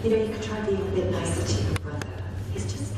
You know, you could try being a bit nicer to your brother. He's just...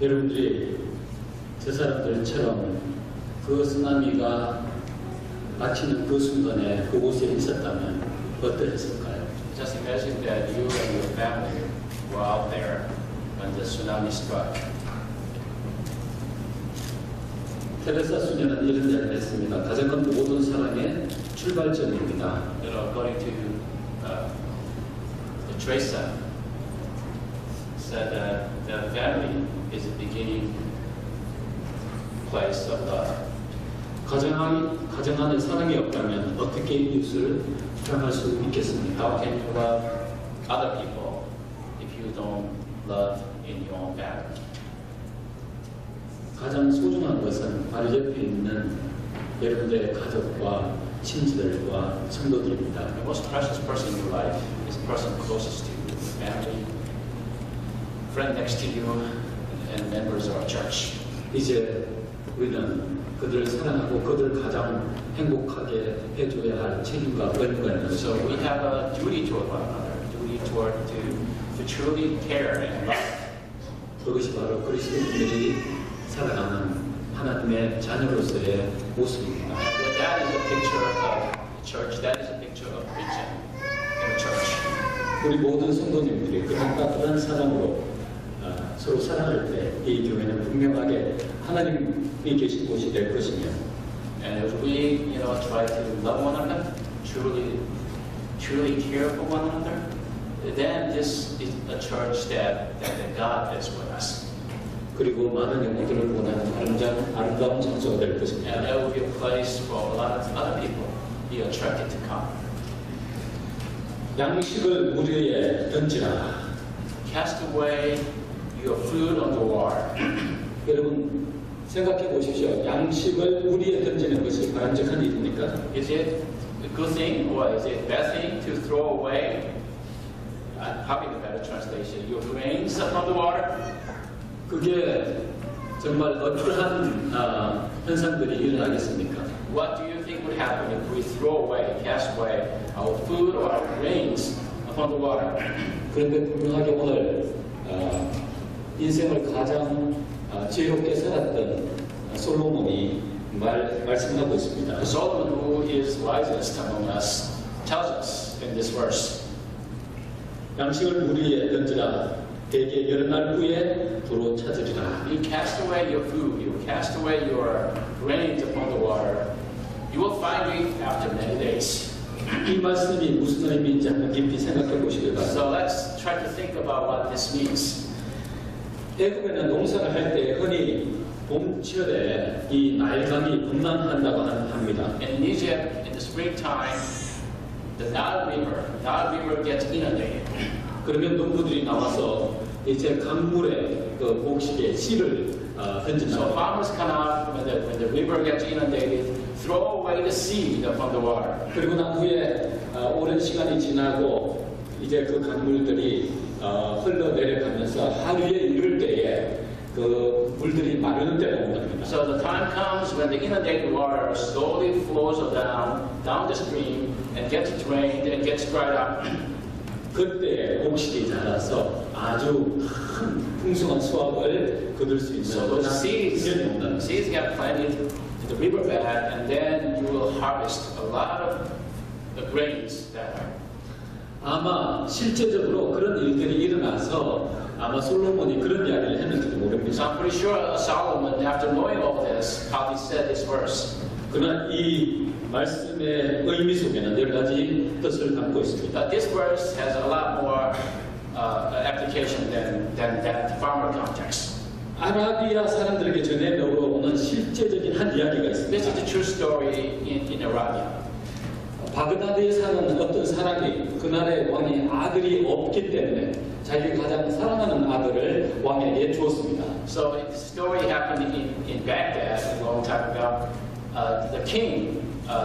여러분들이 저 사람들처럼 그 쓰나미가 닥치는 그 순간에 그곳에 있었다면 어떠했을까요? Just imagine that you and your family were out there when the tsunami struck. 테레사 수녀는 이런 이야기를 했습니다. 가정은 모든 사랑의 출발점입니다. You know, according to Teresa, said that the family is the beginning place of love. 가정 안에 사랑이 없다면 어떻게 이웃을 사랑할 수 있겠습니까? How can you love other people if you don't love in your own family? 가장 소중한 것은 바로 옆에 있는 여러분들의 가족과 친지들과 성도들입니다. The most precious person in your life is the person closest to you, family, friend next to you, and members of our church. 이제 우리는 그들을 사랑하고 그들을 가장 행복하게 해줘야 할 책임과 의무가 있는 So 것이죠. we have a duty toward one another, duty toward to truly care and love. 그것이 바로 그리스도인들이 살아가는 하나님의 자녀로서의 모습입니다. That is a picture of the church. That is a picture of preaching in the church. 우리 모든 성도님들이 그런 따뜻한 사랑으로 서로 사랑할 때 이 교회는 분명하게 하나님이 계신 곳이 될 것이며, And if we, try to love one another, truly care for one another, then this is a church that God is with us. 그리고 많은 영혼들을 보내는 아름다운 장소가 될 And 것입니다. that will be a place for a lot of other people be attracted to come. 양식을 물 위에 던지라. Cast away your food on the water. 여러분 생각해 보십시오. 양식을 물 위에 던지는 것이 바람직한 일입니까? Is it a good thing or is it a bad thing to throw away? Probably the better translation. Your grains upon the water. 그게 정말 어떠한 현상들이 일어나겠습니까? What do you think would happen if we throw away, cast away our food or our grains upon the water? 그런데 분명하게 오늘 인생을 가장 지혜롭게 살았던 솔로몬이 말씀하고 있습니다. Solomon, who is wisest among us, tells us in this verse. 양식을 물 위에 던지라. 대개 여러 날 후에 도로 찾으리라. You cast away your food, you cast away your grains upon the water. You will find it after many days. 이 말씀이 무슨 의미인지 한번 깊이 생각해 보시길 바랍니다. So let's try to think about what this means. 애굽에는 농사를 할 때 흔히 봄철에 이 나일강이 범람한다고 합니다. In Egypt, in the springtime, the Nile River gets inundated. 그러면 농부들이 나와서 이제 강물에 그 곡식에 씨를 So 던진다. farmers come out when the river gets inundated, throw away the seed upon the water. 그리고 난 후에 오랜 시간이 지나고 이제 그 강물들이 흘러내려가면서 하류에 이를 때에 그 물들이 마르는 때가 온답니다. So the time comes when the inundated water slowly flows down the stream and gets drained and gets dried up. 그때 곡식이 자라서 아주 큰 풍성한 수확을 거둘 수 있는 So those seeds get planted in the riverbed, and then you will harvest a lot of the grains that are. 아마 실제적으로 그런 일들이 일어나서 아마 솔로몬이 그런 이야기를 했는지도 So 모릅니다. I'm pretty sure Solomon, after knowing all this, probably said this verse. 그러나 이 말씀의 의미 속에는 여러 가지 뜻을 담고 있습니다. But this verse has a lot more application than that farmer context. 아라비아 사람들에게 전해 넘어오는 실제적인 한 이야기가 This is 있습니다. the true story in Arabia. 바그다드에 사는 어떤 사람이 그날의 왕이 아들이 없기 때문에 자기가 가장 사랑하는 아들을 왕에게 주었습니다. So the story happened in Baghdad a long time ago. The king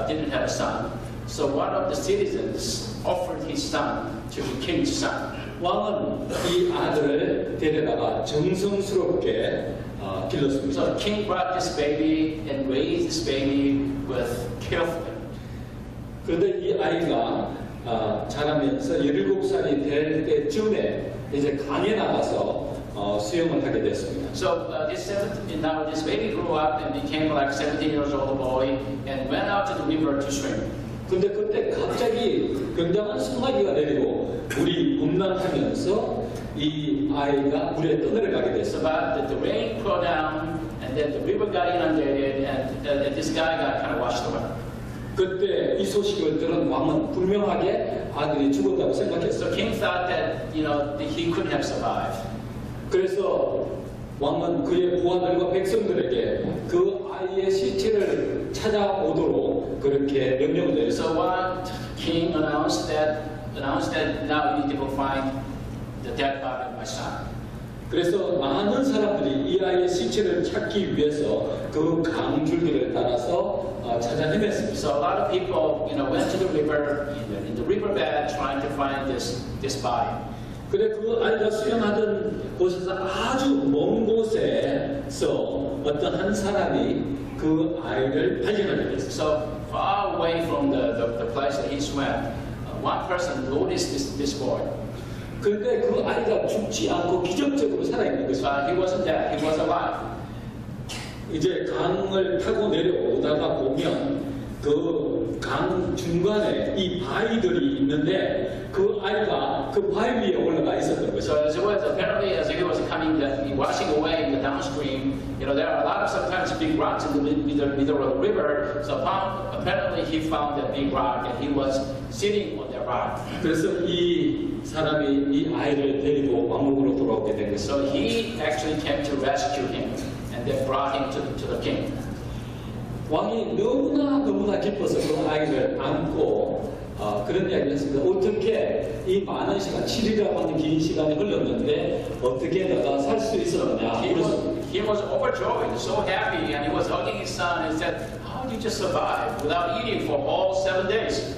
didn't have a son, so one of the citizens offered his son to the king's son. 왕은 이 아들을 데려다가 정성스럽게 길렀습니다. So the king brought this baby and raised this baby with carefully. 그런데 이 아이가 자라면서 17살이 될 때쯤에 이제 강에 나가서 수영을 하게 됐습니다. So now this baby grew up and became like 17 years old boy and went out to the river to swim. 근데 그때 갑자기 굉장한 소나기가 내리고 물이 범람하면서 이 아이가 물에 떠내려가게 It's 됐어요. about the rain poured down and then the river got inundated and this guy got kind of washed away. 그때 이 소식을 들은 왕은 분명하게 아들이 죽었다고 So 생각했어요. king thought that he couldn't have survived. 그래서 왕은 그의 부하들과 백성들에게 그 아이의 시체를 찾아오도록 그렇게 명령을 내렸어요. So one king announced that now you need to go find the dead body of my son. 그래서 많은 사람들이 이 아이의 시체를 찾기 위해서 그 강줄기를 따라서 찾아 헤맸습니다. So a lot of people, went to the river in the riverbed trying to find this body. 근데 그 아이가 수영하던 곳에서 아주 먼 곳에서 어떤 한 사람이 그 아이를 발견하게 됐어요. So far away from the place that he swam, one person noticed this boy. 근데 그 아이가 죽지 않고 기적적으로 살아있는 것이죠. He wasn't dead, he was alive. 이제 강을 타고 내려오다가 보면 그 강 중간에 이 바위들이 있는데 그 아이가 그 바위 위에 올라가 있었던 So 것이죠. apparently as he was washing away in the downstream, there are a lot of sometimes big rocks in the middle of the river. So apparently he found that big rock and he was sitting on that rock. 그래서 이 사람이 이 아이를 데리고 왕궁으로 돌아오게 된 것이죠. So he actually came to rescue him and then brought him to the king. 왕이 너무나 기뻐서 그 아이를 안고 그런 이야기를 했습니다. 어떻게 이 많은 시간, 7일이라고 하는 긴 시간이 흘렀는데 어떻게 너가 살 수 있었느냐. He was overjoyed, so happy, and he was hugging his son and said, "How did you survive without eating for all 7 days?"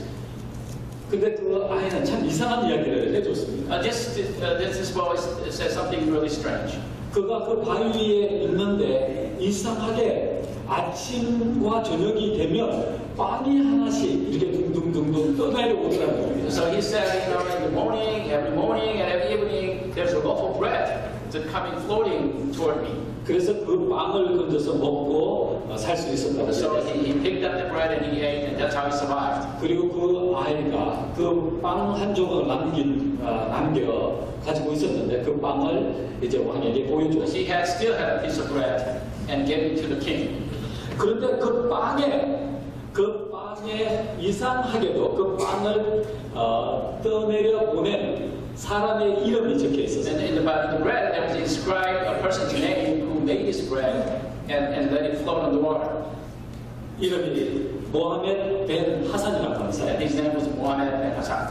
근데 그 아이는 참 이상한 이야기를 해줬습니다. This boy said something really strange. 그가 그 바위 위에 있는데 이상하게 아침과 저녁이 되면 빵이 하나씩 이렇게 둥둥둥둥 떠내려오더라는 겁니다. So he said, in the morning, every morning and every evening, there's a loaf of bread coming floating toward me. 그래서 그 빵을 건져서 먹고 살 수 있었다고 So 했어요. he picked up the bread and he ate, and that's how he survived. 그리고 그 아이가 그 빵 한 조각을 남겨 가지고 있었는데 그 빵을 이제 왕에게 보여줬어요. He still had a piece of bread and gave it to the king. 그런데 그 빵에 이상하게도 그 빵을 떠내려 보낸 사람의 이름이 적혀 있었어요. And in the bread, there was inscribed a person's name who made this bread and let it float on the water. 이름이 모하메드 벤 하산이라고 하는 And 사람. his name was Muhammad bin Hassan.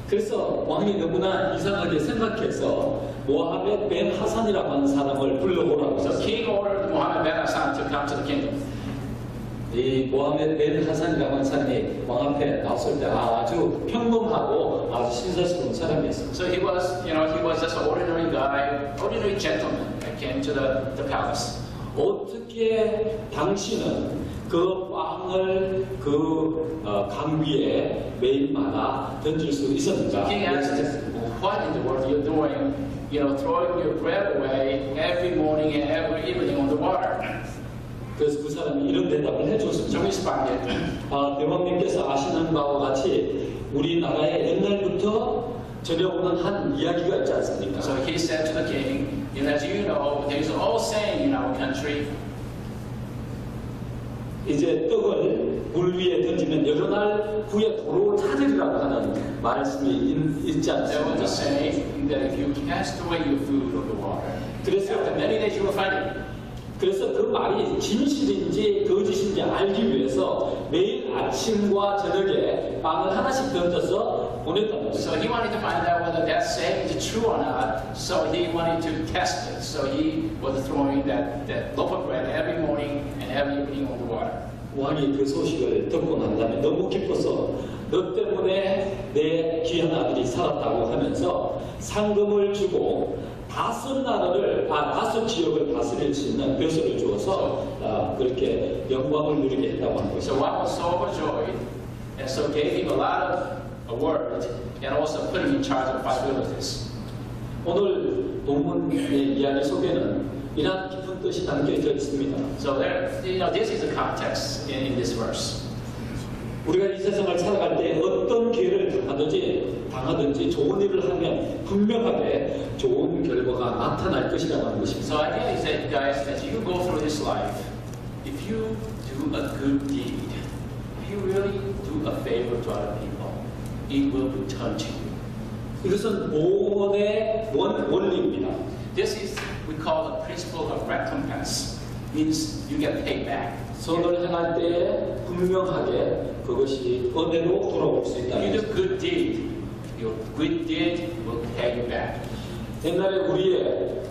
그래서 왕이 너무나 이상하게 생각해서 모하메드 벤 하산이라고 하는 사람을 불러오라고 So 했어요. king ordered Muhammad bin Hassan to come to the kingdom. 이 모하메드 벤 하산이라고 하는 사람이 왕 앞에 나왔을 때 아주 평범하고 아주 신사스러운 사람이었어요. So he was just an ordinary guy, ordinary gentleman that came to the palace. 어떻게 당신은 그 빵을 강 위에 매일마다 던질 수 있었는가? King asked him, "What in the world are you doing? Throwing your bread away every morning and every evening on the water?" 그래서 그 사람이 이런 대답을 So 해줬습니다. he responded, 대왕님께서 아시는 바와 같이 우리나라에 옛날부터 전해오는 한 이야기가 있지 않습니까? So he said to the king, as you know, there's an old saying in our country. 이제 떡을 물 위에 던지면 여러 날 후에 도로 찾으리라고 하는 말씀이 있지 There was a 않습니까? saying that if you cast away your food on the water, after many days you will find it. 그래서 그 말이 진실인지 거짓인지 알기 위해서 매일 아침과 저녁에 빵을 하나씩 던져서 보냈다는 So 거죠. he wanted to find out whether that saying is true or not. So he wanted to test it. So he was throwing that loaf of bread every morning and every evening on the water. 왕이 그 소식을 듣고 난 다음에 너무 기뻐서 너 때문에 내 귀한 아들이 살았다고 하면서 상금을 주고 5 지역을 다스릴 수 있는 벼슬을 주어서 그렇게 영광을 누리게 했다고 하는 So 것이죠. I was so overjoyed, and so gave him a lot of word, and also put him in charge of 5 villages. 오늘 본문의 이야기 속에는 이러한 깊은 뜻이 담겨져 있습니다. So there, this is the context in this verse. 우리가 이 세상을 살아갈 때 어떤 기회를 당하든지 좋은 일을 하면 분명하게 좋은 결과가 나타날 것이라고 하는 것입니다. So idea is that, guys, as you go through this life, if you do a good deed, if you really do a favor to other people, it will return to you. 이것은 보온의 원리입니다. This is we call the principle of recompense. Means you get paid back. 선을 행할 때에 분명하게 그것이 은혜로 돌아올 수 있다. If you do good deed, your good deed will pay you back. 옛날에 우리의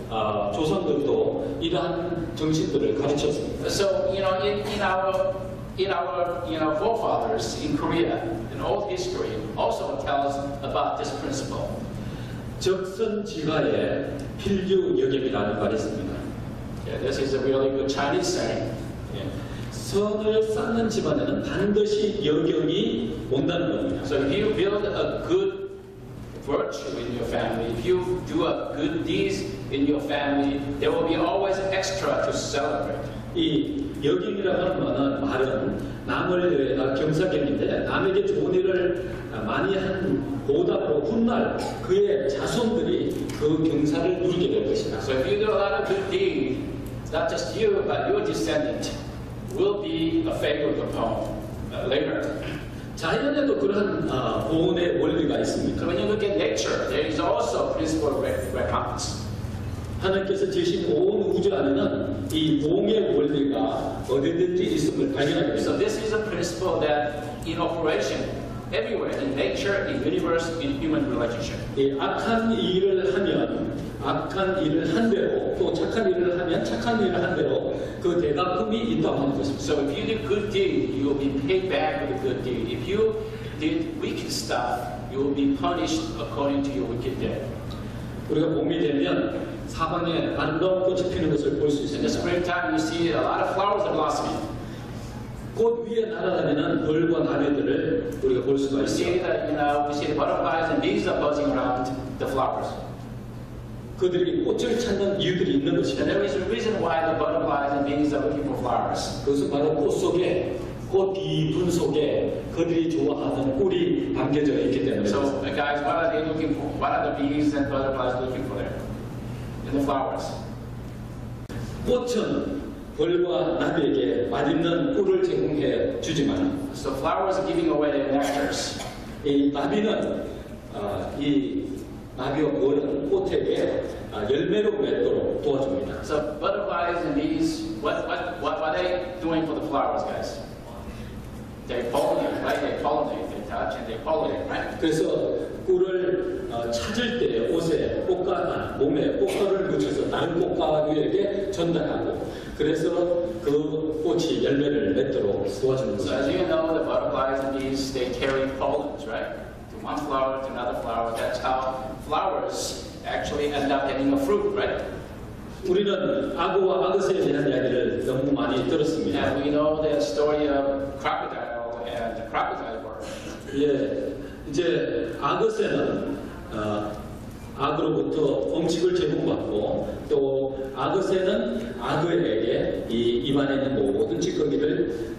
조상들도 이러한 정신들을 가르쳤습니다. So in our forefathers in Korea, in old history, also tells about this principle. 적선지가의 필류 여김이라는 말이 있습니다. Yeah, this is a really good Chinese saying. 선을 쌓는 집안에는 반드시 여경이 온다는 겁니다. So if you build a good virtue in your family, if you do a good deeds in your family, there will be always extra to celebrate. 이 여김이라고 하는 말은 남을 위해 경사경인데 남에게 좋은 일을 많이 한 보답으로 훗날 그의 자손들이 그 경사를 누리게 될 것이다. So if you do a lot of good deeds, not just you, but your descendant will be a favored upon later. 자연에도 그러한 보온의 원리가 있습니다. So when you look at nature, there is also a principle of recompense. 하나님께서 지으신 온 우주 안에는 이 보온의 원리가 어디든지 있음을 발견하게 됩니다. So this is a principle that in operation everywhere in nature, in universe, in human relationship. 이 악한 일을 하면 악한 일을 한 대로 또 착한 일을 하면 착한 일을 한 대로 그 대가품이 있다고 하는 것입니다. So if you did good deed, you will be paid back with a good deed. If you did wicked stuff, you will be punished according to your wicked deed. 우리가 봄이 되면 사방에 아름다운 꽃이 피는 것을 볼 수 In the 있습니다. springtime, you see a lot of flowers are blossoming. 꽃 위에 날아다니는 벌과 나비들을 우리가 볼 수가 You see 있어요. that, we see the butterflies and bees are buzzing around the flowers. 그들이 꽃을 찾는 이유들이 있는 And 것입니다. there is a reason why the butterflies and bees are looking for flowers. 그것은 바로 꽃 속에 꽃 깊은 속에 그들이 좋아하는 꿀이 담겨져 있기 때문에 So, 그렇습니다. guys, what are they looking for? What are the bees and butterflies looking for there? In the flowers. 꽃은 벌과 나비에게 맛있는 꿀을 제공해 주지만 So flowers are giving away their nectars. 이 나비는 이 나비와 벌은 꽃에게 열매로 맺도록 도와줍니다. So butterflies and bees, what are they doing for the flowers, guys? They pollinate, right? They pollinate, they touch, and they pollinate, right? 그래서 꿀을 찾을 때 옷에 몸에 꽃가루를 묻혀서 다른 꽃가루에게 전달하고 그래서 그 꽃이 열매를 맺도록 도와주는 So as 것입니다. you know, the butterflies and bees, they carry pollens, right? From one flower to another flower. That's how flowers actually end up getting a fruit, right? 우리는 악어와 악어새에 대한 이야기를 너무 많이 들었습니다. And we know the story of crocodile and the crocodile bird. 예, 이제 악어새는 악으로부터 음식을 제공받고 또 악어새는 악어에게 이 입안에 있는 모든 찌꺼기를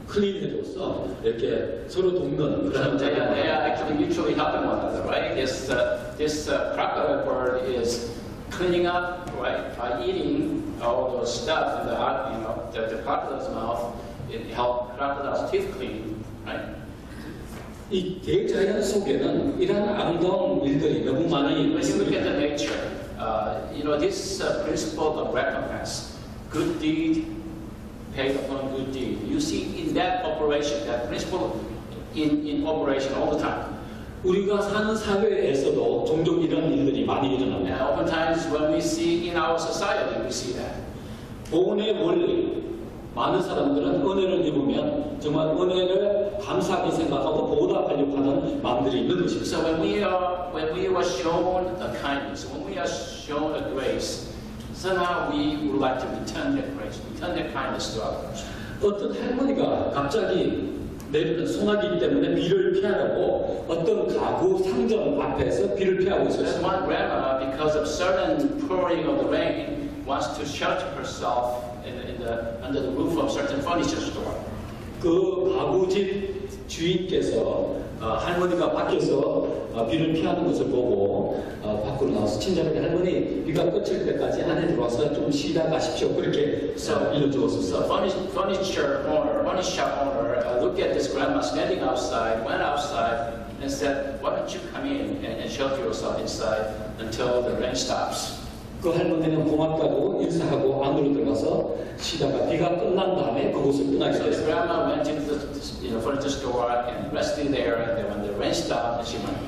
클린해줘서 이렇게 서로 돕는 그런 They are actually mutually helping one another, right? This crocodile bird is cleaning up, right, by eating all those stuff in the crocodile's mouth. It helps crocodile's teeth clean, right? 이 대자연 속에는 이런 아름다운 일들이 너무 많이 When you look at 있습니다. the nature, this principle of recompense, good deed paid upon good deed. You see in that operation, that principle in operation all the time. 우리가 사는 사회에서도 종종 이런 일들이 많이 And 일어납니다. oftentimes when we see in our society, we see that. 보온의 원리, 많은 사람들은 은혜를 입으면 정말 은혜를 감사하게 생각하고 보답하려고 하는 마음들이 있는 것입니다. So when we are shown a kindness, when we are shown a grace, somehow we would like to return that grace, return that kindness to others. 어떤 할머니가 갑자기 내리는 소나기 때문에 비를 피하려고 어떤 가구 상점 앞에서 비를 피하고 There's 있었어요. one grandma, because of sudden pouring of the rain, wants to shelter herself under the roof of certain furniture store. 그 가구집 주인께서 할머니가 밖에서 비를 피하는 것을 보고 밖으로 나와서 친절하게 할머니 비가 그칠 때까지 안에 들어와서 좀 쉬다 가십시오. 그렇게 일러주었습니다. So furniture shop owner looked at this grandma standing outside, went outside, and said, "Why don't you come in and shelter yourself inside until the rain stops?" 그 할머니는 고맙다고 인사하고 안으로 들어가서 쉬다가 비가 끝난 다음에 그곳을 떠나게 So the 됐어요. grandma went into the furniture store and rested there, and then when the rain stopped, she went.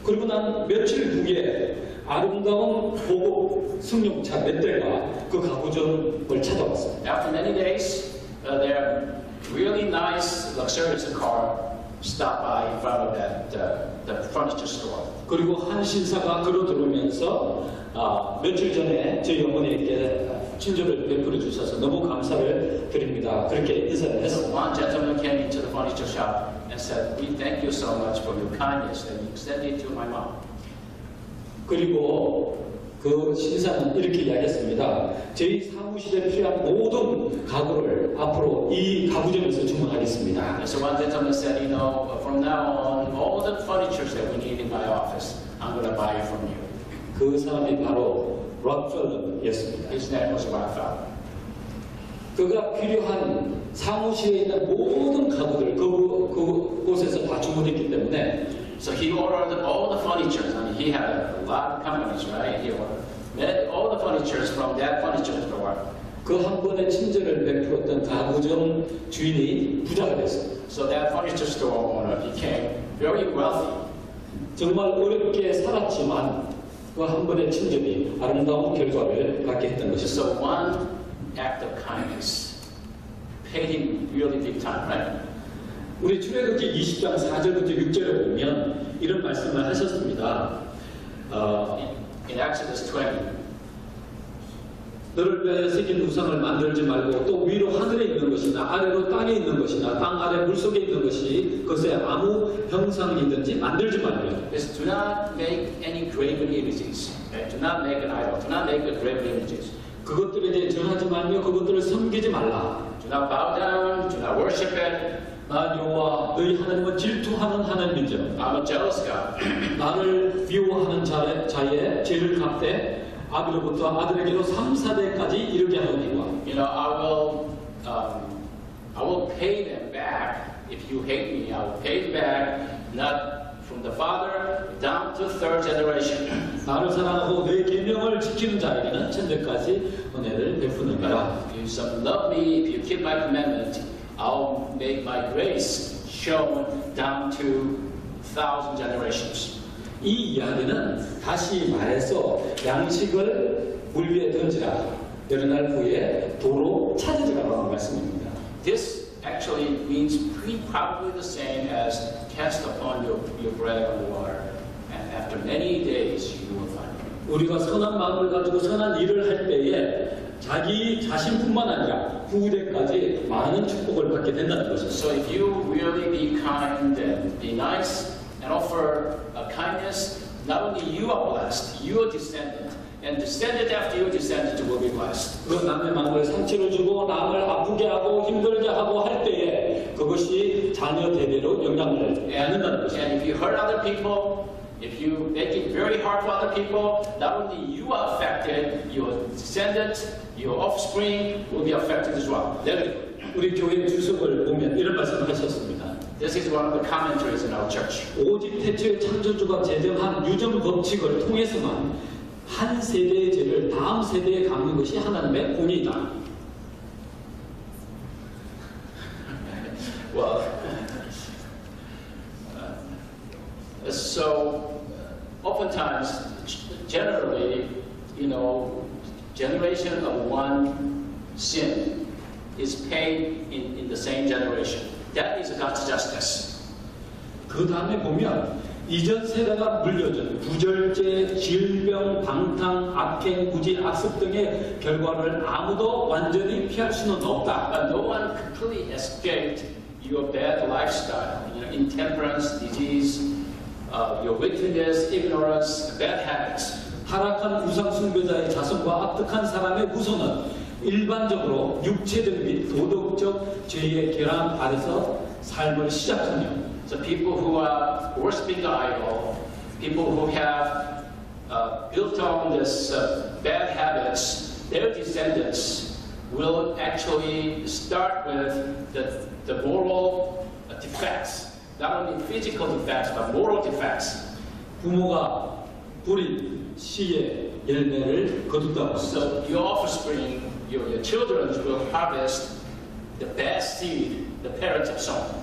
그리고 난 며칠 후에 아름다운 보급 승용차 몇 대가 그 가구점을 찾아왔어요. After many days, their really nice, luxurious car stopped by in front of the furniture store. 그리고 한 신사가 걸어 들어오면서 며칠 전에 저희 어머니에게 친절을 베풀어 주셔서 너무 감사를 드립니다. 그렇게 인사를 So 했어요. one gentleman came into the furniture shop and said, "We thank you so much for your kindness that you extended to my mom." 그리고 그 신사는 이렇게 이야기했습니다. 저희 사무실에 필요한 모든 가구를 앞으로 이 가구점에서 주문하겠습니다. And so one gentleman said, from now on, all the furniture that we need in my office, I'm going to buy it from you. 그 사람이 바로 록펠러였습니다. His name was Rockefeller. 그가 필요한 사무실에 있는 모든 가구들을 그곳에서 다 주문했기 때문에 So he ordered all the furniture. I mean, he had a lot of companies, right? He ordered all the furniture from that furniture store. 그 한 번의 친절을 베풀었던 가구점 주인이 부자가 됐어요. So that furniture store owner became very wealthy. 정말 어렵게 살았지만 그 한 번의 친절이 아름다운 결과를 갖게 했던 것이죠. So one act of kindness paid him really big time, right? 우리 출애굽기 20장 4절부터 6절에 보면 이런 말씀을 하셨습니다. In Exodus 20, 너를 위하여 새긴 우상을 만들지 말고 또 위로 하늘에 있는 것이나 아래로 땅에 있는 것이나 땅 아래 물속에 있는 것이 그것에 아무 형상이든지 만들지 말며 is do not make any graven images. Okay? Do not make an idol. Do not make a graven images. 그것들에 대해 전하지 말며 그것들을 섬기지 말라. Do not bow down. Do not worship it. 나 여호와 너희 하나님은 질투하는 하나님이죠. I'm a jealous God. 나를 미워하는 자의 죄를 갚되 아비로부터 아들에게로 3, 4대까지 이르게 하노니와. I will pay them back. If you hate me, I will pay them back. Not from the father down to third generation. 나를 사랑하고 내 계명을 지키는 자에게는 천대까지 은혜를 베푸느니라. If you love me, if you keep my commandment, I'll make my grace shown down to 1,000 generations. 이 이야기는 다시 말해서 양식을 물 위에 던지라. 여러 날 후에 도로 찾으리라는 말씀입니다. This actually means probably the same as cast upon your bread on the water, and after many days you will find it. 우리가 선한 마음을 가지고 선한 일을 할 때에 자기 자신뿐만 아니라 후대까지 많은 축복을 받게 된다는 것입니다. So if you really be kind and be nice and offer kindness, not only you are blessed, your descendant, and descendant after your descendant will be blessed. 그 남의 마음을 상처를 주고 남을 아프게 하고 힘들게 하고 할 때에 그것이 자녀 대대로 영향을 받는다는 것입니다. And if you hurt other people, if you make it very hard for other people, not only you are affected, your descendant, your offspring will be affected as well. 우리 교회 주석을 보면 이런 말씀을 하셨습니다. This is one of the commentaries in our church. 오직 태초의 창조주가 제정한 유전 법칙을 통해서만 한 세대의 죄를 다음 세대에 갚는 것이 하나님의 공의이다. Well, so oftentimes, generally, generation of one sin is paid in the same generation. That is God's justice. 그 다음에 보면 이전 세대가 물려준 부절제, 질병, 방탕, 악행, 무지, 악습 등의 결과를 아무도 완전히 피할 수는 없다. But no one completely escaped your bad lifestyle, intemperance, disease, your wickedness, ignorance, bad habits. 타락한 우상 숭배자의 자손과 악독한 사람의 후손은 일반적으로 육체적 및 도덕적 죄의 결함 아래서 삶을 시작하며 So people who are worshiping the idol, people who have built on this bad habits, their descendants will actually start with the moral defects, not only physical defects but moral defects. 부모가 뿌린 씨의 열매를 거둔다고. So your offspring, your children will harvest the bad seed the parents have sown.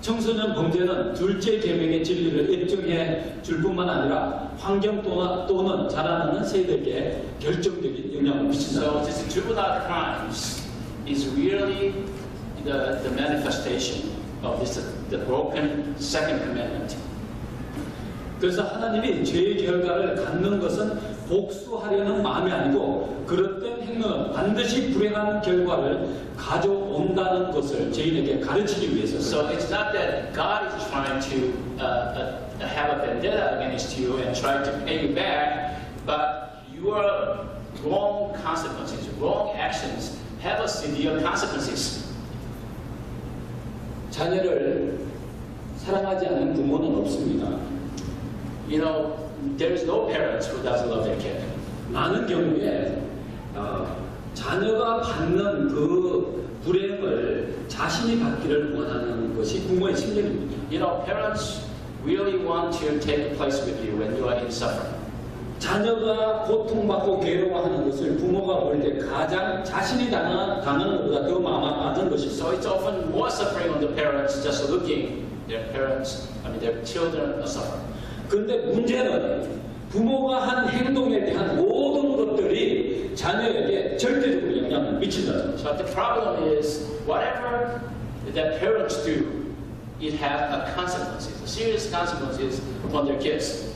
청소년 범죄는 둘째 계명의 진리를 입증해 줄 뿐만 아니라 환경 또는 자라나는 세대에게 결정적인 영향을 미친다. So this juvenile crimes is really the manifestation of the broken second commandment. 그래서 하나님이 죄의 결과를 갖는 것은 복수하려는 마음이 아니고 그릇된 행동은 반드시 불행한 결과를 가져온다는 것을 저희에게 가르치기 위해서. So it's not that God is trying to have a vendetta against you and try to pay you back, but your wrong consequences, wrong actions have a severe consequences. 자녀를 사랑하지 않는 부모는 없습니다. There is no parents who doesn't love their kid. 많은 경우에 자녀가 받는 그 불행을 자신이 받기를 원하는 것이 부모의 심정입니다. Parents really want to take a place with you when you are in suffering. 자녀가 고통받고 괴로워하는 것을 부모가 볼 때 가장 자신이 당하는 것보다 더 많은 것이죠. So it's often more suffering on the parents just looking their children are suffering. 그런데 문제는 부모가 한 행동에 대한 모든 것들이 자녀에게 절대적으로 영향을 미친다는 거죠. But the problem is whatever that parents do, it has a consequences, serious consequences upon their kids.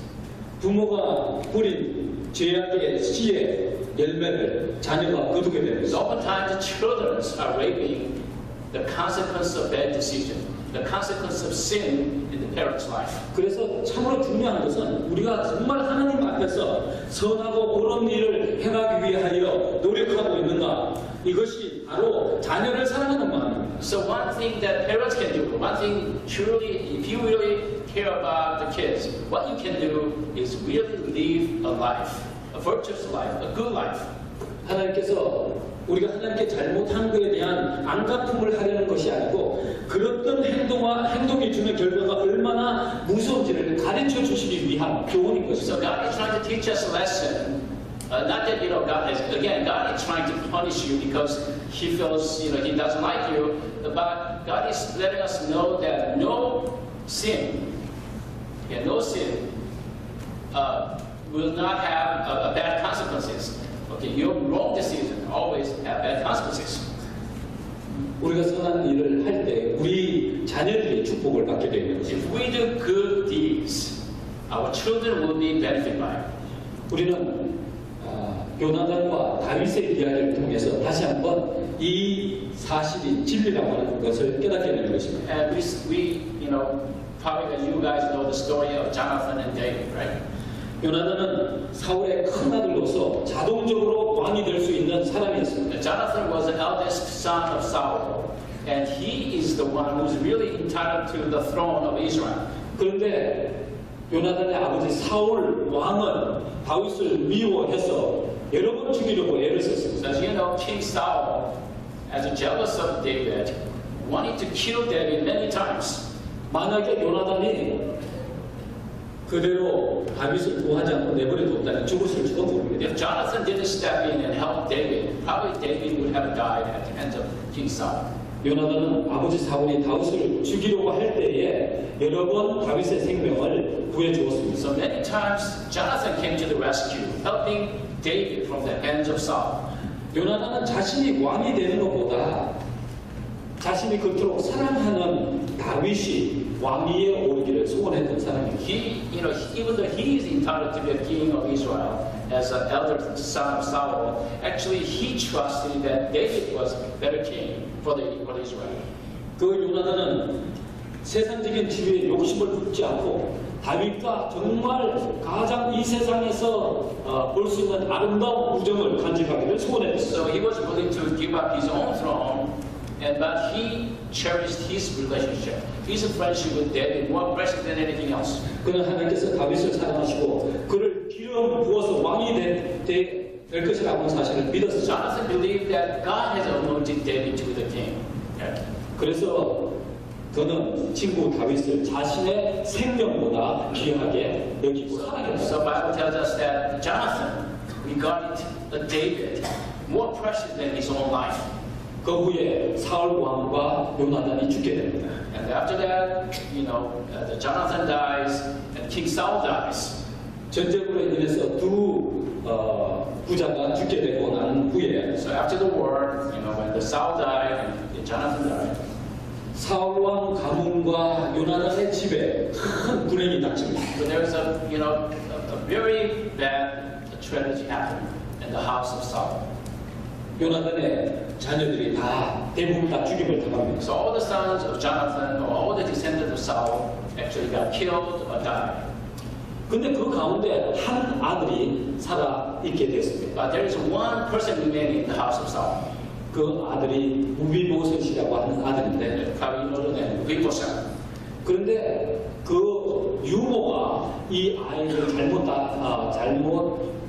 부모가 뿌린 죄악의 씨의 열매를 자녀가 거두게 됩니다. So oftentimes the children are reaping the consequence of bad decision, the consequence of sin in the parent's life. 그래서 참으로 중요한 것은 우리가 정말 하나님 앞에서 선하고 옳은 일을 행하기 위하여 노력하고 있는가, 이것이 바로 자녀를 사랑하는 마음입니다. So one thing that parents can do, one thing truly, if you really care about the kids, what you can do is really live a life, a virtuous life, a good life. 하나님께서 우리가 하나님께 잘못한 것에 대한 안갚음을 하려는 것이 아니고 그런 행동이 주는 결과가 얼마나 무서운지를 가르쳐 주시기 위한 교훈인 So 것입니다. God is trying to teach us a lesson. Not that God is trying to punish you because He feels He doesn't like you, but God is letting us know that no sin will not have bad consequences. Okay, your wrong decision always have bad consequences. 우리가 선한 일을 할 때 우리 자녀들이 축복을 받게 되는 것입니다. If we do good deeds, our children will be benefited by it. 우리는 요나단과 다윗의 이야기를 통해서 다시 한번 이 사실이 진리라고 하는 것을 깨닫게 되는 것입니다. And we probably as you guys know the story of Jonathan and David, right? 요나단은 사울의 큰 아들로서 자동적으로 왕이 될 수 있는 사람이었습니다. Jonathan was the eldest son of Saul, and he is the one who's really entitled to the throne of Israel. 그런데 요나단의 아버지 사울 왕은 다윗을 미워해서 여러 번 죽이려고 애를 썼습니다. As you know, King Saul, as a jealous of David, wanted to kill David many times. 만약에 요나단이 그대로 다윗을 구하지 않고 내버려뒀다면 죽었을지도 모릅니다. If Jonathan didn't step in and help David, probably David would have died at the hands of King Saul. 요나단은 아버지 사울이 다윗을 죽이려고 할 때에 여러 번 다윗의 생명을 구해주었습니다. So many times Jonathan came to the rescue, helping David from the hands of Saul. 요나단은 자신이 왕이 되는 것보다 자신이 그토록 사랑하는 다윗이 왕위에 오르기를 소원했던 사람입니다. Even though he is entitled to be a king of Israel as an elder son of Saul, actually he trusted that David was a better king for Israel. 그 요나단은 세상적인 지위에 욕심을 품지 않고 다윗과 정말 가장 이 세상에서 볼 수 있는 아름다운 우정을 간직하기를 소원했어요. So he was willing to give up his own throne, but he cherished his relationship. His friendship with David more precious than anything else. 그는 하나님께서 다윗을 사랑하시고 그를 기름 부어서 왕이 될 것이라는 사실을 믿었어요. Jonathan believed that God has anointed David to be the king. 그래서 그는 친구 다윗을 자신의 생명보다 귀하게 여기고 So 사랑했어요. Bible tells us that Jonathan regarded David more precious than his own life. 그 후에 사울 왕과 요나단이 죽게 됩니다. And after that, Jonathan dies and King Saul dies. 전쟁으로 인해서 두 부자가 죽게 되고 난 후에 So after the war, when the Saul died and Jonathan died, 사울 왕 가문과 요나단의 집에 큰 불행이 닥칩니다. so there was a very bad tragedy happened in the house of Saul. 요나단의 자녀들이 대부분 다 죽임을 당합니다. So all the sons of Jonathan or all the descendants of Saul actually got killed or died. 근데 그 가운데 한 아들이 살아 있게 됐습니다. But there is one person remaining in the house of Saul. 그 아들이 무비보셋이라고 하는 아들인데 Probably know the name, Mephibosheth. 그런데 그 유모가 이 아이를 잘못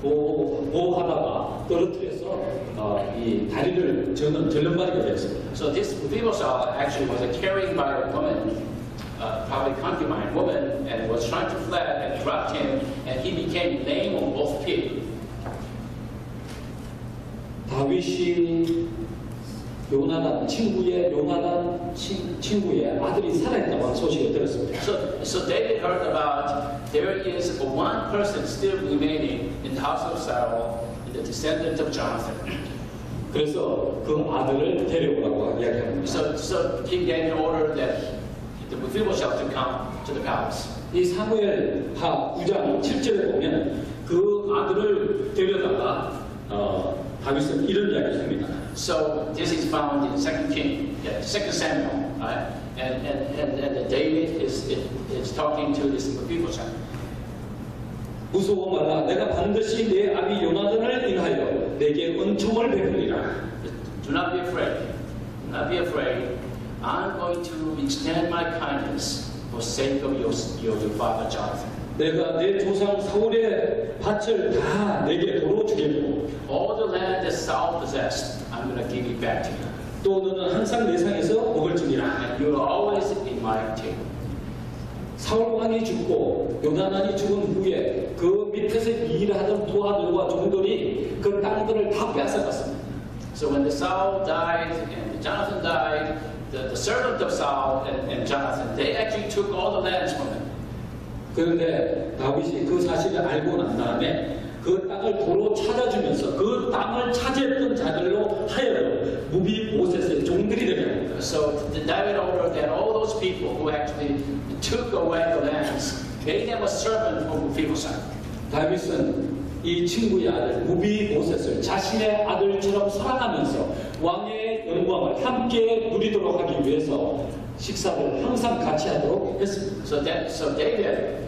보호하다가 떨어뜨려서 이 다리를 절름발이게 됐습니다. So this Mephibosheth actually was carried by a woman, probably concubine woman, and was trying to flee and dropped him, and he became lame on both feet. 다윗이 요나단 친구의 아들이 살아있다고 하는 소식을 들었습니다. So David heard about there is one person still remaining in the house of Saul, the descendant of Jonathan. 그래서 그 아들을 데려오라고 이야기합니다. So King David ordered that the Mephibosheth to come to the palace. 이 사무엘하 9장 7절에 보면 그 아들을 데려다가 다윗은 이런 이야기를 합니다. So this is found in 2 Samuel, right? And David is talking to this Mephibosheth. 무서워 말라 내가 반드시 내 아비 요나단을 인하여 내게 은총을 베푸리라. Do not be afraid. Do not be afraid. I'm going to extend my kindness for sake of your father Jonathan. 내가 내 조상 사울의 밭을 다 내게 도로 주겠고 All the land that Saul possessed, I'm going to give it back to you. 또 너는 항상 내 상에서 먹을지니라. And you are always in my table. 사울 왕이 죽고 요나단이 죽은 후에 그 밑에서 일하던 부하들과 종들이 그 땅들을 다 빼앗아갔습니다. So when the Saul died and Jonathan died, the servant of Saul and Jonathan, they actually took all the lands from him. 그런데 다윗이 그 사실을 알고 난 다음에 그 땅을 도로 찾아주면서 그 땅을 차지했던 자들로 하여금 무비보셋의 종들이 되게 합니다. So David ordered that all those people who actually took away the lands, made them a servant for Mephibosheth. 다윗은 이 친구의 아들 무비보셋을 자신의 아들처럼 사랑하면서 왕의 영광을 함께 누리도록 하기 위해서 식사를 항상 같이 하도록 했습니다. So David,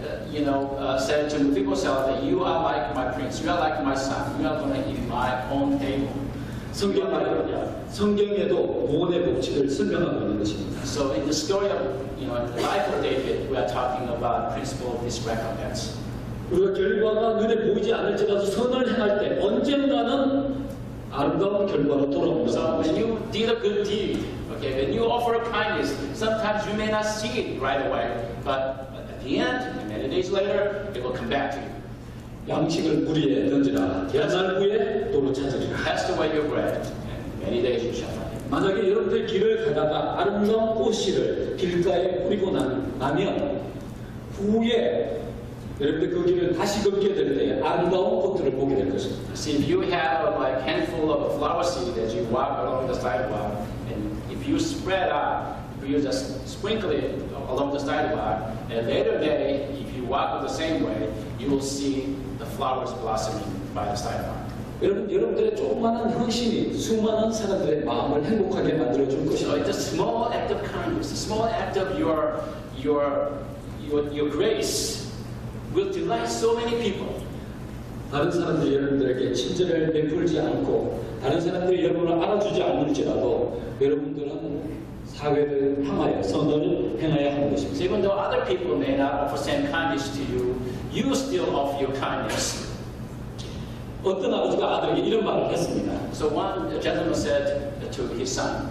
said to Mephibosheth that you are like my prince, you are like my son, you are going to eat my own table. 성경에도 구원의 법칙을 설명하고 있는 것입니다. So in the story of, in the life of David, we are talking about principle of this recompense. 우리가 결과가 눈에 보이지 않을지라도 선을 행할 때 언젠가는 아름다운 결과로 돌아옵니다. So when you did a good deed, okay, when you offer a kindness, sometimes you may not see it right away, but at the end, many days later, it will come back to you. 양식을 무리에 던지라 대날 후에 도로 찾으리라. Cast away your bread, and many days you shall find it. 만약에 여러분들 길을 가다가 아름다운 꽃씨를 길가에 뿌리고 나면 후에 여러분들 그 길을 다시 걷게 될 때 아름다운 꽃들을 보게 될 것입니다. See, if you have like handful of a flower seed as you walk along the sidewalk, and if you spread out, if you just sprinkle it along the sidewalk, and later day, if you walk the same way, you will see the flowers blossoming by the sidewalk. 여러분들의 조그마한 헌신이 수많은 사람들의 마음을 행복하게 만들어줄 So 것입니다. it's a small act of kindness, a small act of your grace will delight so many people. 다른 사람들이 여러분들에게 친절을 베풀지 않고 다른 사람들이 여러분을 알아주지 않을지라도 여러분들은 사회를 향하여 선을 행해야 하는 것입니다. So even though other people may not offer same kindness to you, you still offer your kindness. 어떤 아버지가 아들에게 이런 말을 했습니다. So one gentleman said to his son,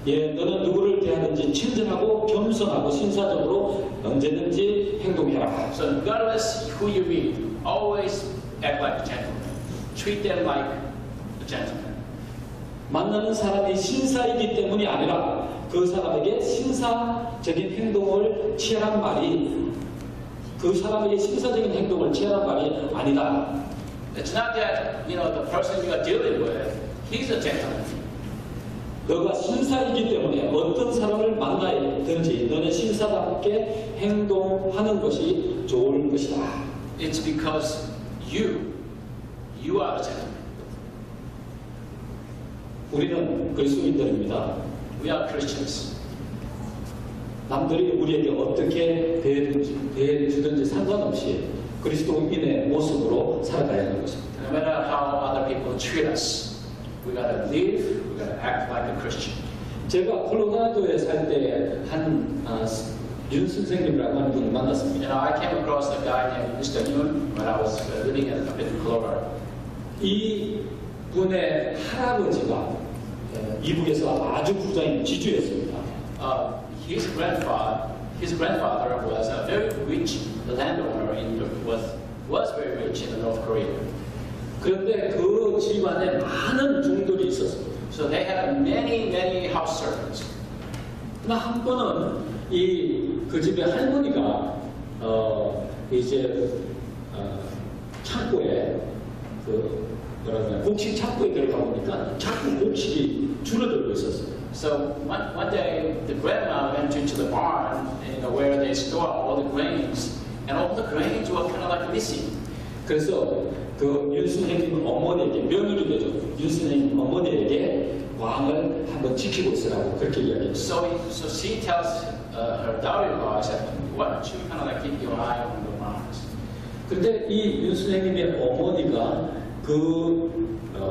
예, 너는 누구를 대하든지 친절하고 겸손하고 신사적으로 언제든지 행동해라. so regardless who you meet, always act like a gentleman. Treat them like a gentleman. 만나는 사람이 신사이기 때문이 아니라 그 사람에게 신사적인 행동을 취하란 말이 그 사람에게 신사적인 행동을 취하란 말이 아니다. It's not that, the person you are dealing with, he's a gentleman. 너가 신사이기 때문에 어떤 사람을 만나든지 너는 신사답게 행동하는 것이 좋을 것이다. It's because you are a gentleman. 우리는 그리스도인들입니다. We are Christians. 남들이 우리에게 어떻게 대해주든지 상관없이 그리스도인의 모습으로 살아가야 하는 것입니다. No matter how other people treat us, we gotta live, we gotta act like a Christian. 제가 콜로라도에 살 때 윤 선생님이라고 하는 분을 만났습니다. I came across a guy named Mr. Yoon when I was living in Colorado. 이 분의 할아버지가 이북에서 아주 부자인 지주였습니다. His grandfather was a very rich landowner was very rich in North Korea. 그런데 그 집안에 많은 종들이 있었습니다. So they had many house servants. 그러나 한 번은 그 집의 할머니가 창고에 곡식 창고에 들어가 보니까 자꾸 곡식이 줄어들고 있었어요. So one day the grandma went into the barn, where they store all the grains, and all the grains were kind of like missing. 그래서 그 윤선생님 어머니에게 며느리 되죠. 윤선생님 어머니에게 왕을 한번 지키고 있으라고 그렇게 이야기했어요. So she tells her daughter-in-law, said, "Why don't you kind of like keep your eye on the barns?" 그런데 이 윤선생님의 어머니가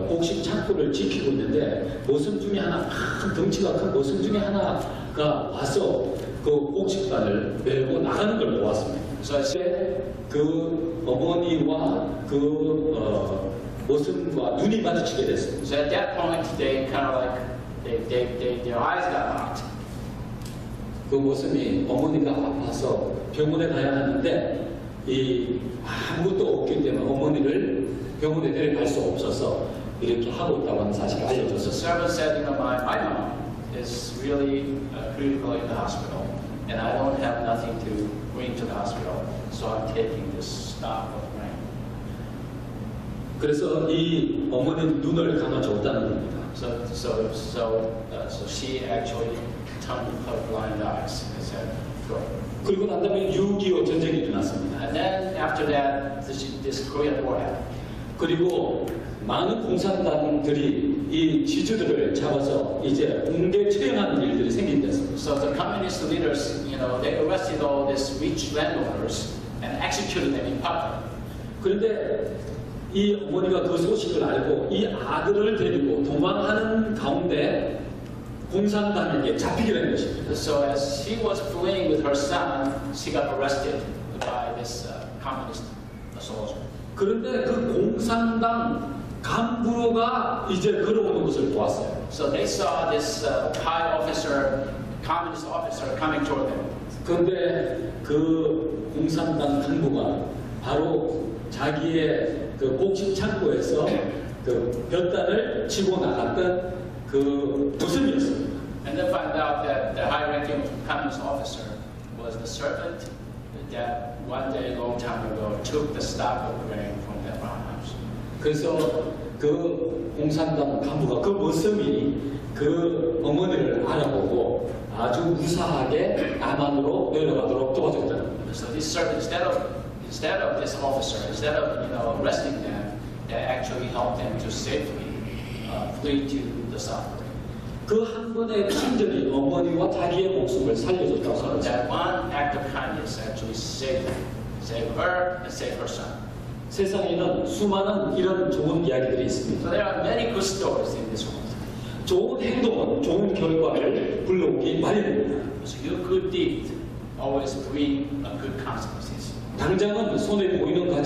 곡식 창고를 지키고 있는데 모습 중에 하나 큰 덩치가 큰 모습 중에 하나가 와서 그 곡식단을 메고 나가는 걸 보았습니다. 그래서 그 어머니와 모습과 눈이 마주치게 됐습니다. So at that point, they kind of like their eyes got locked. 그 모습이 어머니가 아파서 병원에 가야 하는데 아무것도 없기 때문에 어머니를 병원에 데려갈 수 없어서 이렇게 하고 있다고 하는 사실을 The 알려줬었어요. servant said, my mom is really critical in the hospital, and I don't have nothing to bring to the hospital, so I'm taking this stock of grain. 그래서 이 어머니는 눈을 감아줬다는 겁니다. So she actually turned her blind eyes and said, "Go." 그리고 난 다음에 6.25 전쟁이 일어났습니다. And then after that, this Korean War happened. 그리고 많은 공산당들이 이 지주들을 잡아서 이제 공개 처형하는 일들이 생긴댔습니다. So the communist leaders, they arrested all these rich landowners and executed them in public. 그런데 이 어머니가 그 소식을 알고 이 아들을 데리고 도망하는 가운데 공산당에게 잡히게 된 것입니다. So as she was fleeing with her son, she got arrested by this communist soldier. 그런데 그 공산당 간부가 이제 걸어오는 것을 보았어요. So they saw this high officer, communist officer coming toward them. 그런데 그 공산당 간부가 바로 자기의 그 곡식 창고에서 그 볕단을 치고 나갔던 그 모습이었습니다. And then find out that the high-ranking communist officer was the servant that one day, a long time ago, took the stock of grain from that farmhouse. 그래서 그 공산당 간부가 그 모습이 그 어머니를 알아보고 아주 무사하게 남한으로 내려가도록 도와줬다는 겁니다. So this servant, instead of this officer, instead of arresting them, that actually helped them to safely flee to the south. 그 한 번의 친절이 어머니와 자기의 목숨을 살려줬다고 So 하는 거죠. that one act of kindness actually saved them, saved her and saved her son. 세상에는 수많은 이런 좋은 이야기들이 So 있습니다. there are many good stories in this world. 좋은 행동은 좋은 결과를 불러오기 마련입니다. So your good deed always bring good consequences. 당장은 손에 보이는 것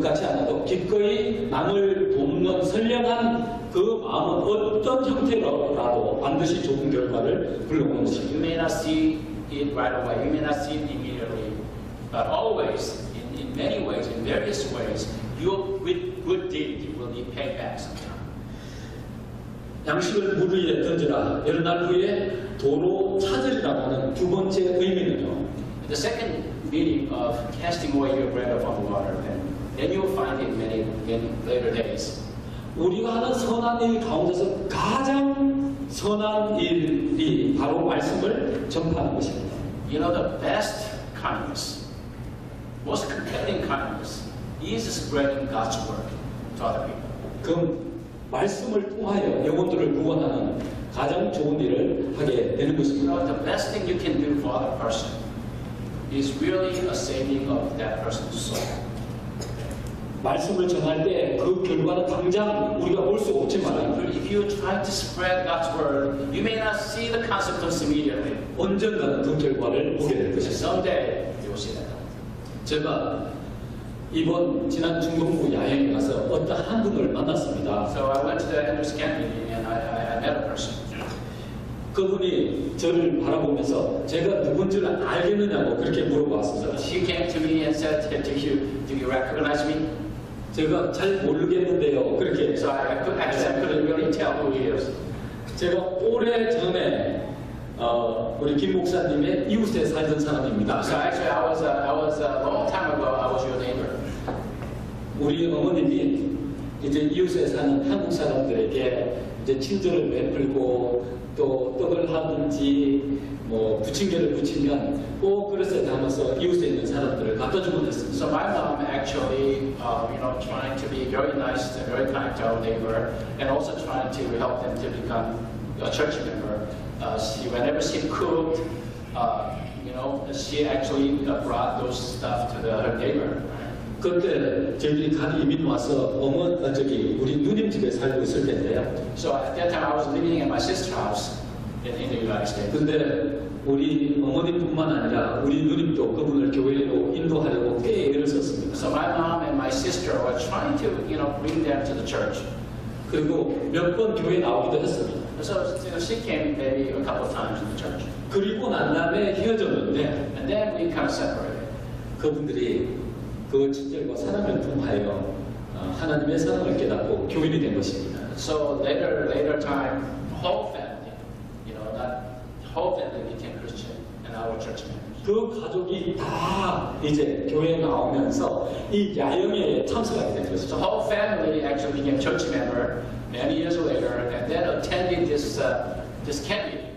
같지 않아도 기꺼이 남을 돕는 선량한 그 마음은 어떤 형태로라도 반드시 좋은 결과를 불러오는 You 것입니다. may not see it right away, you may not see it immediately, but always, in many ways, in various ways, your good deed will be paid back sometime. 양식을 물 위에 던져라. 여러 날 후에 도로 찾으리라고 하는 두 번째 의미는요. The second meaning of casting away your bread upon water, then you'll find it many later days. 우리가 하는 선한 일 가운데서 가장 선한 일이 바로 말씀을 전파하는 것입니다. You know, the best kindness, most compelling kindness, is spreading God's word to other people. 그 말씀을 통하여 영혼들을 구원하는 가장 좋은 일을 하게 되는 You 것입니다. know, the best thing you can do for other person is really a saving of that person's soul. 말씀을 전할 때 그 결과는 당장 우리가 볼 수 없지만 If you try to spread God's word, you may not see the consequence immediately. 언젠가는 그 결과를 보게 될 But 것입니다. someday you will see that. 제가 이번 지난 중동부 야행에 가서 어떤 한 분을 만났습니다. So I went to the Andrews Camp meeting and I met a person. 그분이 저를 바라보면서 제가 누군지를 알겠느냐고 그렇게 물어봤습니다. So she came to me and said, do you recognize me? 제가 잘 모르겠는데요. 그렇게 So I couldn't really tell who he is. 제가 오래 전에 우리 김 목사님의 이웃에 살던 사람입니다. So actually I was a long time ago, I was your neighbor. 우리 어머님이 이제 이웃에 사는 한국 사람들에게 이제 친절을 베풀고 또 떡을 하든지 뭐 부침개를 부치면 꼭 그릇에 담아서 이웃에 있는 사람들을 갖다 주곤 했습니다. So my mom actually, trying to be very nice and very kind to our neighbor, and also trying to help them to become a church member. Whenever she cooked, she actually brought those stuff to her neighbor. 그때 저희들이 간 이민 와서 우리 누님 집에 살고 있을 때인데요. So at that time I was living at my sister's house in the United States. 근데 우리 어머니뿐만 아니라 우리 누님도 그분을 교회로 인도하려고 꽤 애를 썼습니다. So my mom and my sister were trying to, bring them to the church. 그리고 몇 번 교회 나오기도 했습니다. So she came maybe a couple of times to the church. 그리고 난 다음에 헤어졌는데 And then we kind of separated. 그분들이 그 친절과 사랑을 통하여 하나님의 사랑을 깨닫고 교인이 된 것입니다. So later time, whole family, not whole family became Christian and our church members. 그 가족이 다 이제 교회에 나오면서 이 야영회에 참석하게 된 So 것이죠. whole family actually became church member many years later, and then attended this camp meeting.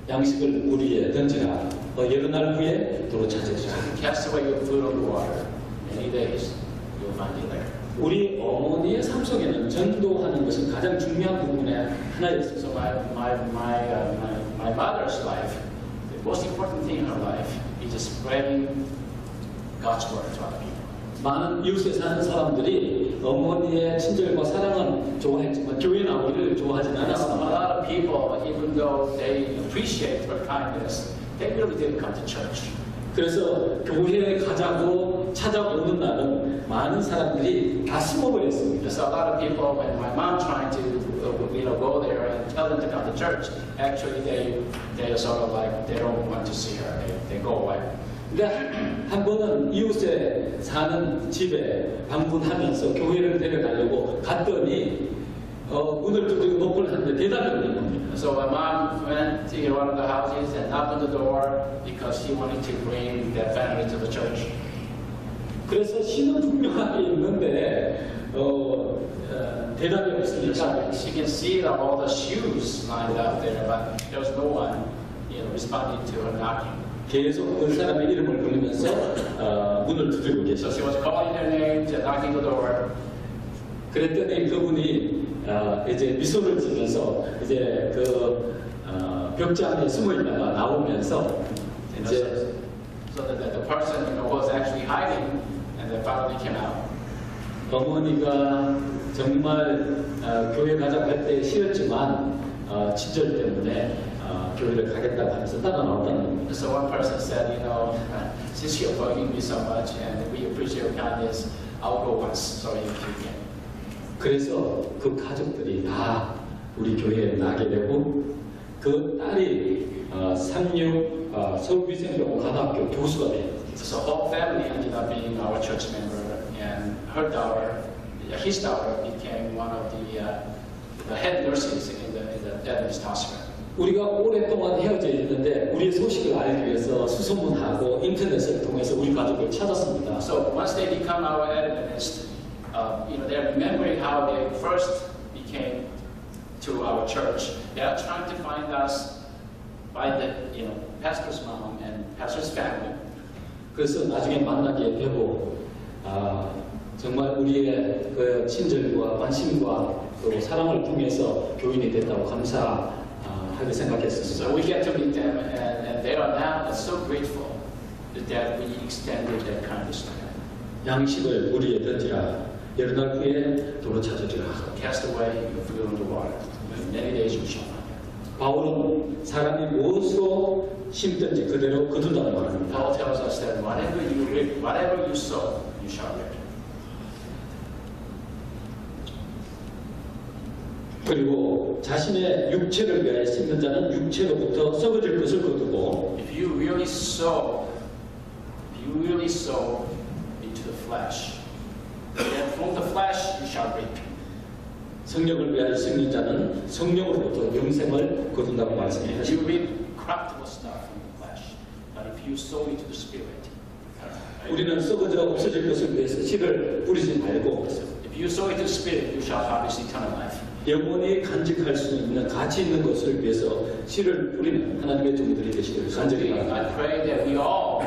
양식을 물 위에 던지라. 여러 날 후에 도로 찾으리라. Cast away your food on the water. Many days you'll find it there. 우리 어머니의 삶 속에는 전도하는 것은 가장 중요한 부분의 하나였습니다. So my mother's life, the most important thing in her life is just spreading God's word to other people. 많은 이웃에 사는 사람들이 어머니의 친절과 사랑은 좋아했지만 교회 나오기를 좋아하지는 A 않았습니다. lot of people, even though they appreciate her kindness, they really didn't come to church. 그래서 교회에 가자고 찾아오는 날은 많은 사람들이 다 숨어버렸습니다. So a lot of people, when my mom trying to, go there and tell them to come to church, actually they are sort of like they don't want to see her. They go away. 그러니까 한 번은 이웃에 사는 집에 방문하면서 교회를 데려가려고 갔더니 문을 두드리고 노크를 하는데 대답이 없는 겁니다. So my mom went to one of the houses and knocked on the door because she wanted to bring that family to the church. 그래서 신은 분명하게 있는데 대답이 없으니까 She can see all the shoes lined up there, but there was no one, responding to her knocking. 계속 그 사람의 이름을 부르면서 문을 두드리고 So she 계셨어요. was calling her name, knocking the door. 그랬더니 그분이 이제 미소를 지면서 이제 그 벽지 안에 숨어 있다가 나오면서 이제 So that the person was actually hiding and then finally came out. 어머니가 정말 교회 가자고 할 때 싫었지만 친절 때문에 교회를 가겠다고 하면서 따라 나왔다는 겁니다. So one person said, since you're bugging me so much and we appreciate your kindness, I'll go once. So you can. 그래서 그 가족들이 다 우리 교회에 나게 되고 그 딸이 상륙 서울위생병원 간호학교 교수가 돼요. So whole family ended up being our church member, and her daughter, his daughter, became one of the head nurses in the Adventist hospital. 우리가 오랫동안 헤어져 있는데 우리의 소식을 알기 위해서 수소문하고 인터넷을 통해서 우리 가족을 찾았습니다. So once they become our Adventist, they're remembering how they first became to our church. They are trying to find us by the pastor's mom and pastor's family. 그래서 나중에 만나게 되고 정말 우리의 그 친절과 관심과 또 사랑을 통해서 교인이 됐다고 감사하게 생각했습니다. So we get to meet them, and they are now so grateful that we extended that kindness to them. 양식을 우리에 던지라 여러 날 후에 도로 찾으리라. Cast away your food on the water. In many days you shall find it. 바울은 사람이 무엇으로 심든지 그대로 거둔다는 말입니다. Paul tells us that whatever you reap, whatever you sow, you shall reap. 그리고 자신의 육체를 위하여 심는 자는 육체로부터 썩어질 것을 거두고 If you really sow into the flesh, then from the flesh you shall reap. 성령을 위하여 심는 자는 성령으로부터 영생을 거둔다고 말씀해 You 하십니다. reap corruptible stuff from the flesh, but if you sow into the spirit, 우리는 썩어져 없어질 것을 위해서 씨를 뿌리지 말고 if you sow into the spirit, you shall harvest eternal life. 영원히 간직할 수 있는 가치 있는 것을 위해서 씨를 뿌리는 하나님의 종들이 되시기를 간절히 바랍니다. I pray that we all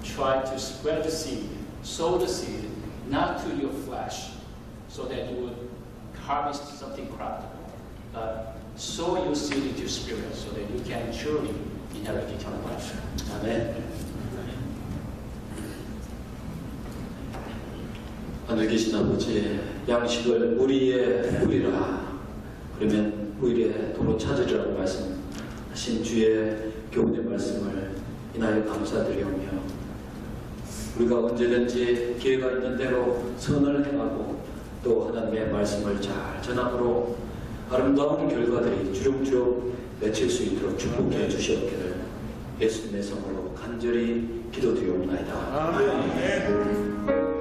try to spread the seed, sow the seed, not to your flesh, so that you would harvest something corruptible, but sow your seed into your spirit, so that you can truly inherit eternal life. 아멘. 하늘 계신 아버지, 양식을 우리의 뿌리라. 그러면 우리의 도로 찾으리라고 말씀하신 주의 교훈의 말씀을 인하여 감사드리오며 우리가 언제든지 기회가 있는 대로 선을 행하고 또 하나님의 말씀을 잘 전함으로 아름다운 결과들이 주룩주룩 맺힐 수 있도록 축복해 주시옵기를 예수님의 성으로 간절히 기도드리옵나이다. 아멘.